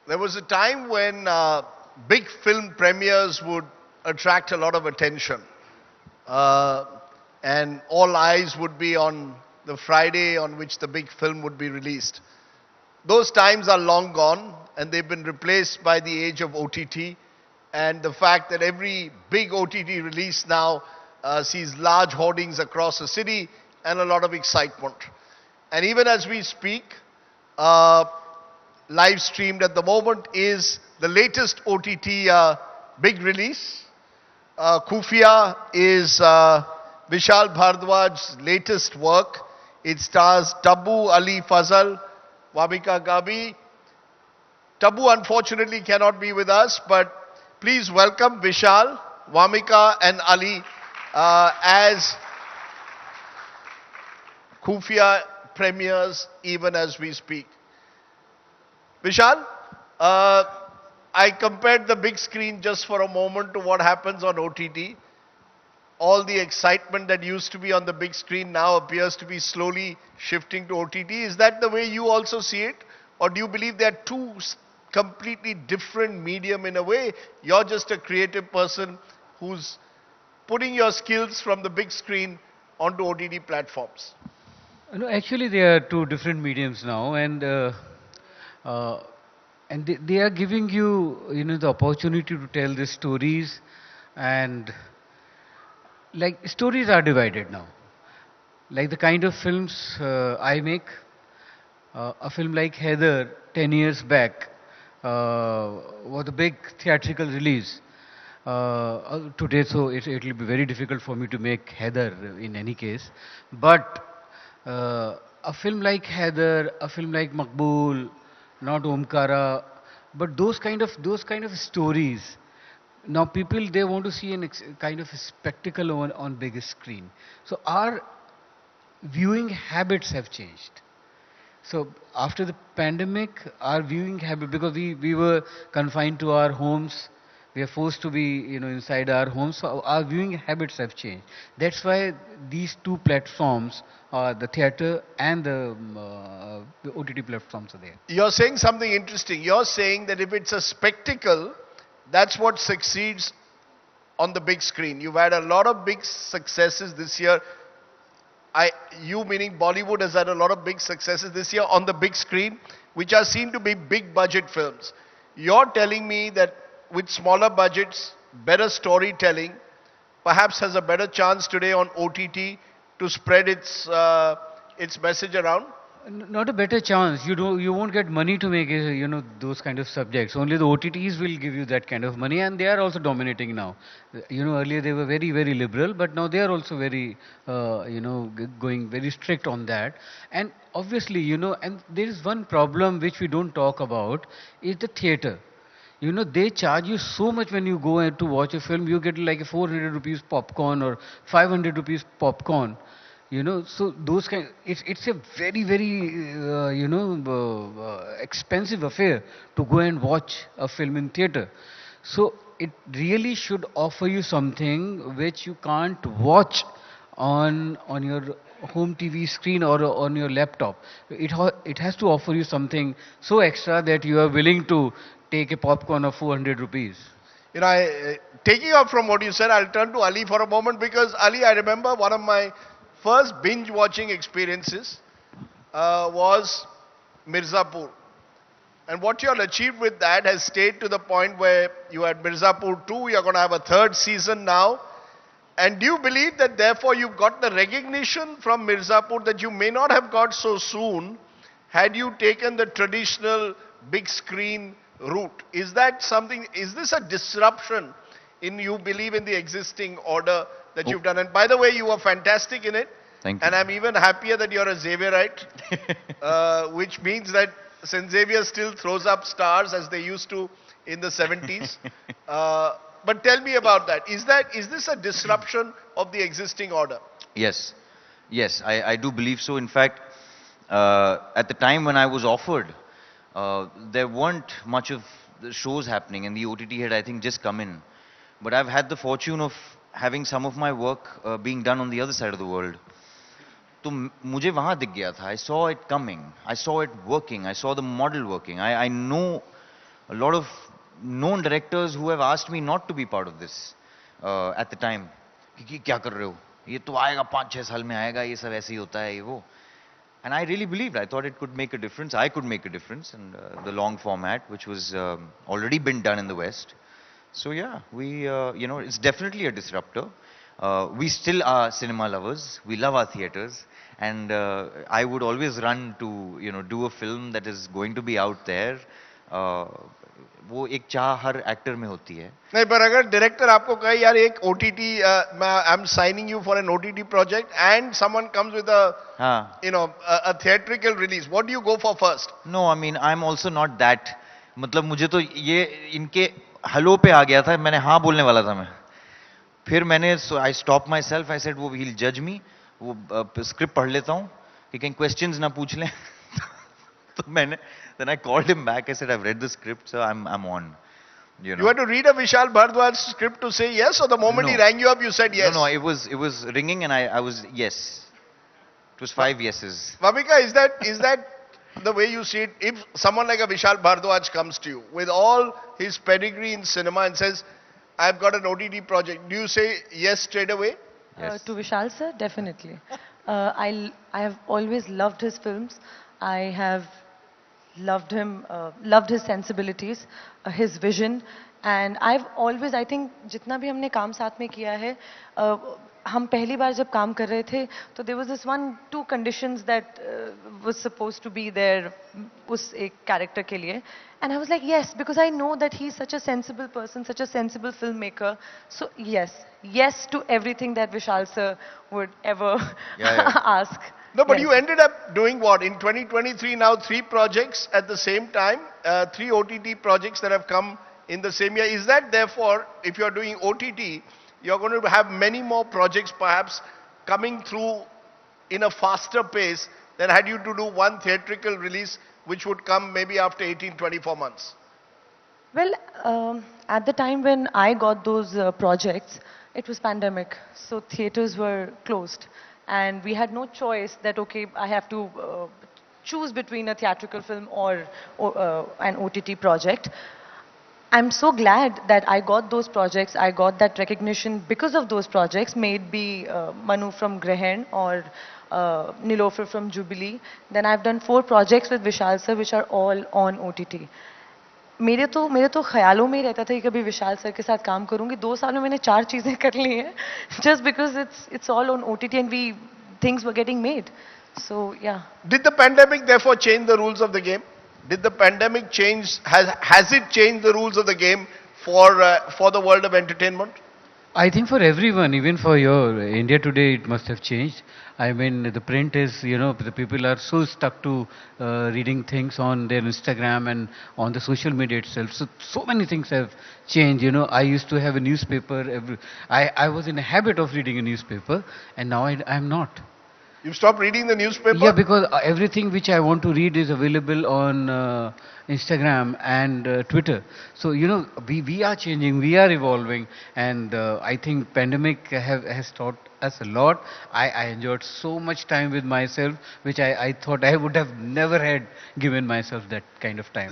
There was a time when big film premieres would attract a lot of attention. Uh, and all eyes would be on the Friday on which the big film would be released. Those times are long gone and they've been replaced by the age of OTT and the fact that every big OTT release now sees large hoardings across the city and a lot of excitement. And even as we speak, uh, live streamed at the moment is the latest OTT big release. Khufia is Vishal Bhardwaj's latest work. It stars Tabu, Ali, Fazal, Wamiqa, Gabbi. Tabu unfortunately cannot be with us, but please welcome Vishal, Wamiqa and Ali as Khufia premieres even as we speak. Vishal, I compared the big screen just for a moment to what happens on OTT. All the excitement that used to be on the big screen now appears to be slowly shifting to OTT. Is that the way you also see it? Or do you believe they're two completely different medium in a way? You're just a creative person who's putting your skills from the big screen onto OTT platforms. No, actually, they are two different mediums now, uh, and they are giving you, the opportunity to tell the stories, and like stories are divided now. Like the kind of films I make, a film like Heather 10 years back was a big theatrical release. Today, so it will be very difficult for me to make Heather in any case. But a film like Heather, a film like Maqbool, not Omkara, but those kind of stories. Now people they want to see kind of a spectacle on biggest screen. So our viewing habits have changed. So after the pandemic, our viewing habit, because we were confined to our homes, we are forced to be inside our homes. So our viewing habits have changed. That's why these two platforms, the theater and the OTT platforms are there. You're saying something interesting. You're saying that if it's a spectacle, that's what succeeds on the big screen. You've had a lot of big successes this year. You meaning Bollywood has had a lot of big successes this year on the big screen, which are seen to be big budget films. You're telling me that with smaller budgets, better storytelling, perhaps has a better chance today on OTT to spread its message around? Not a better chance. You won't get money to make those kind of subjects. Only the OTTs will give you that kind of money, and they are also dominating now. Earlier they were very very liberal, but now they are also very going very strict on that. And obviously, and there is one problem which we don't talk about is the theater. They charge you so much when you go to watch a film. You get like a 400 rupees popcorn or 500 rupees popcorn. So those kind, it's a very very expensive affair to go and watch a film in theater. So it really should offer you something which you can't watch on your home TV screen or on your laptop. It has to offer you something so extra that you are willing to take a popcorn of 400 rupees. Taking off from what you said, I'll turn to Ali for a moment because Ali, I remember one of my first binge watching experiences was Mirzapur. And what you all achieved with that has stayed to the point where you had Mirzapur 2, you're going to have a third season now. And do you believe that therefore you got the recognition from Mirzapur that you may not have got so soon had you taken the traditional big screen route? Is that something, is this a disruption in you believe in the existing order that you've done? And by the way, you were fantastic in it. Thank you. And I'm even happier that you're a Xavierite, which means that St. Xavier still throws up stars as they used to in the 70s. But tell me about that. Is this a disruption of the existing order? Yes, yes, I do believe so. In fact, at the time when I was offered, there weren't much of the shows happening, and the OTT had, I think, just come in. But I've had the fortune of having some of my work being done on the other side of the world. तो मुझे वहाँ दिख गया था. I saw it coming. I saw it working. I saw the model working. I know a lot of known directors who have asked me not to be part of this at the time. कि क्या कर रहे हो? ये तो आएगा 5-6 साल में आएगा, ये सब ऐसे ही होता है ये वो. And I really believed. I thought it could make a difference. I could make a difference in the long format, which was already been done in the West. So yeah, it's definitely a disruptor. We still are cinema lovers. We love our theaters, and I would always run to do a film that is going to be out there. वो एक चाह हर actor में होती है. नहीं, पर अगर director आपको कहे यार एक OTT, I am signing you for an OTT project and someone comes with a theatrical release, what do you go for first? No, I mean I'm also not that. मतलब मुझे तो ये इनके हेलो पे आ गया था, मैंने हाँ बोलने वाला था मैं. फिर मैंने I stop my self, I said वो विल जज मी, वो स्क्रिप्ट पढ़ लेता हूँ कि कहीं क्वेश्चंस ना पूछ लें. तो मैंने then I called him back. I said I've read the script, so I'm on. You had to read a Vishal Bhardwaj script to say yes, or the moment he rang you up, you said yes? No, it was ringing, and I was yes. It was 5 yeses. Wamiqa, is that the way you see it? If someone like a Vishal Bhardwaj comes to you with all his pedigree in cinema and says, "I've got an OTT project," do you say yes straight away? Yes. To Vishal sir, definitely. I have always loved his films. I have loved him, loved his sensibilities, his vision, and I've always, I think, जितना भी हमने काम साथ में किया है, हम पहली बार जब काम कर रहे थे, तो there was this 1-2 conditions that was supposed to be there उस एक character के लिए, and I was like yes, because I know that he's such a sensible person, such a sensible filmmaker, so yes to everything that Vishal sir would ever ask. No, but you ended up doing what? In 2023 now, 3 projects at the same time, 3 OTT projects that have come in the same year. Is that therefore, if you're doing OTT, you're going to have many more projects perhaps coming through in a faster pace than had you to do one theatrical release, which would come maybe after 18-24 months? Well, at the time when I got those projects, it was pandemic, so theaters were closed. And we had no choice that, okay, I have to choose between a theatrical film or an OTT project. I'm so glad that I got those projects. I got that recognition because of those projects, may it be Manu from Grahan or Nilofer from Jubilee. Then I've done 4 projects with Vishal sir, which are all on OTT. मेरे तो ख्यालों में ही रहता था कि कभी विशाल sir के साथ काम करूंगी. 2 साल में मैंने 4 चीजें कर ली हैं, just because it's all on OTT and things were getting made. So yeah. Did the pandemic therefore change the rules of the game? Did the pandemic change? Has it changed the rules of the game for the world of entertainment? I think for everyone, even for your India Today, it must have changed. I mean, the print is, the people are so stuck to reading things on their Instagram and on the social media itself. So many things have changed. I used to have a newspaper. I was in a habit of reading a newspaper, and now I'm not. You've stopped reading the newspaper? Yeah, because everything which I want to read is available on Instagram and Twitter. So, we are changing, we are evolving, and I think pandemic has taught us a lot. I enjoyed so much time with myself, which I thought I would have never had given myself that kind of time.